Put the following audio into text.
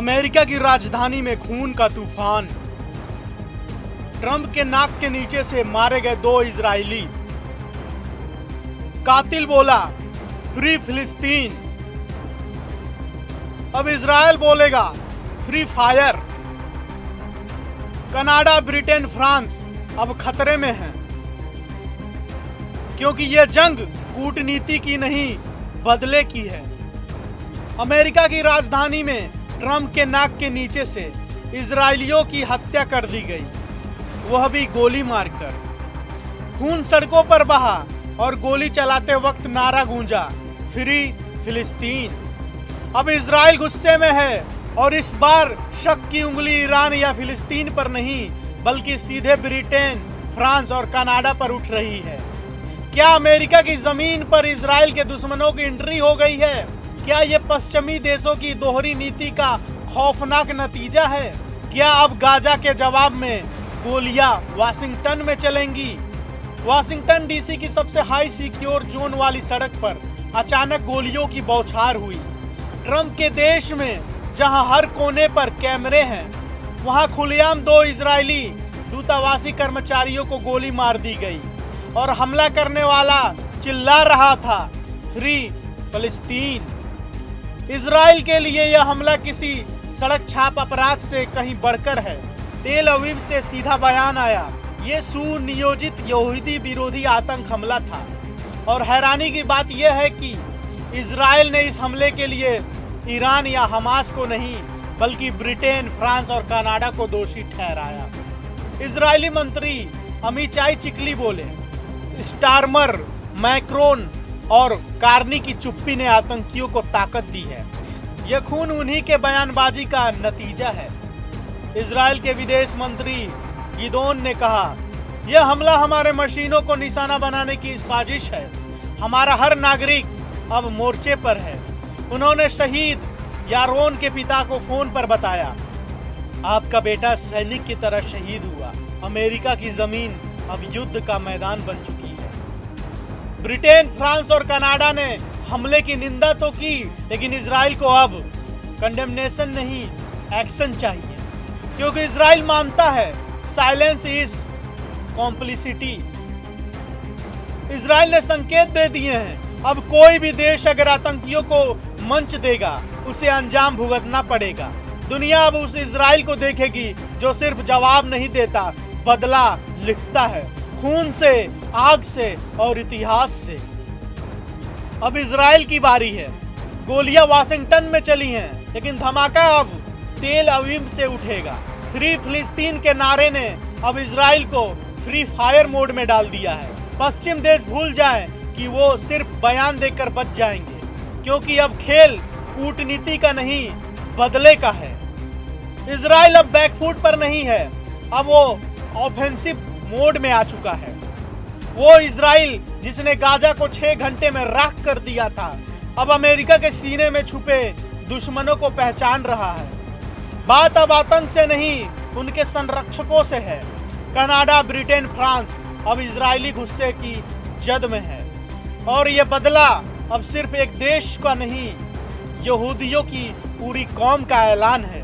America की राजधानी में खून का तूफान। ट्रंप के नाक के नीचे से मारे गए 2 इजरायली। कातिल बोला फ्री फिलिस्तीन। अब इजरायल बोलेगा free fire. Canada, Britain, France अब खतरे में हैं, क्योंकि यह जंग कूटनीति की नहीं बदले की है। अमेरिका की राजधानी में ट्रंप के नाक के नीचे से इजरायलियों की हत्या कर दी गई, वह भी गोली मारकर। खून सड़कों पर बहा और गोली चलाते वक्त नारा गूंजा फ्री फिलिस्तीन। अब इजराइल गुस्से में है और इस बार शक की उंगली ईरान या फिलिस्तीन पर नहीं, बल्कि सीधे ब्रिटेन, फ्रांस और कनाडा पर उठ रही है। क्या अमेरिका की जमीन पर इजराइल के दुश्मनों की एंट्री हो गई है? क्या ये पश्चिमी देशों की दोहरी नीति का खौफनाक नतीजा है? क्या अब गाजा के जवाब में गोलियां वाशिंगटन में चलेंगी? वाशिंगटन डीसी की सबसे हाई सिक्योर जोन वाली सड़क पर अचानक गोलियों की बौछार हुई। ट्रंप के देश में जहां हर कोने पर कैमरे हैं, वहां खुलेआम 2 इजरायली दूतावासी कर्मचारियों को गोली मार दी गई और हमला करने वाला चिल्ला रहा था फ्री फिलिस्तीन। इजराइल के लिए यह हमला किसी सड़क छाप अपराध से कहीं बढ़कर है। तेल अवीव से सीधा बयान आया, ये सुनियोजित यहूदी विरोधी आतंक हमला था। और हैरानी की बात यह है कि इजराइल ने इस हमले के लिए ईरान या हमास को नहीं, बल्कि ब्रिटेन, फ्रांस और कनाडा को दोषी ठहराया। इजरायली मंत्री अमीचाई चिकली बोले, स्टारमर, मैक्रोन और कार्नी की चुप्पी ने आतंकियों को ताकत दी है। यह खून उन्हीं के बयानबाजी का नतीजा है। इजराइल के विदेश मंत्री गिदोन ने कहा, यह हमला हमारे मशीनों को निशाना बनाने की साजिश है। हमारा हर नागरिक अब मोर्चे पर है। उन्होंने शहीद यारोन के पिता को फोन पर बताया, आपका बेटा सैनिक की तरह शहीद हुआ। अमेरिका की जमीन अब युद्ध का मैदान बन चुकी है। ब्रिटेन, फ्रांस और कनाडा ने हमले की निंदा तो की, लेकिन इजराइल को अब कंडेमनेशन नहीं, एक्शन चाहिए, क्योंकि इजराइल मानता है साइलेंस इज कॉम्प्लिसिटी। इजराइल ने संकेत दे दिए हैं, अब कोई भी देश अगर आतंकियों को मंच देगा, उसे अंजाम भुगतना पड़ेगा। दुनिया अब उस इजराइल को देखेगी जो सिर्फ जवाब नहीं देता, बदला लिखता है, खून से, आग से और इतिहास से। अब इजराइल की बारी है। गोलियां वाशिंगटन में चली हैं, लेकिन धमाका अब तेल अवीव से उठेगा। फ्री फिलिस्तीन के नारे ने अब इजराइल को फ्री फायर मोड में डाल दिया है। पश्चिम देश भूल जाएं कि वो सिर्फ बयान देकर बच जाएंगे, क्योंकि अब खेल कूटनीति का नहीं, बदले का है। इजराइल अब बैकफुट पर नहीं है, अब वो ऑफेंसिव मोड में आ चुका है। वो इजराइल जिसने गाजा को 6 घंटे में राख कर दिया था, अब अमेरिका के सीने में छुपे दुश्मनों को पहचान रहा है। बात अब आतंक से नहीं, उनके संरक्षकों से है। कनाडा, ब्रिटेन, फ्रांस अब इजरायली गुस्से की जद में है, और यह बदला अब सिर्फ एक देश का नहीं, यहूदियों की पूरी कौम का ऐलान है।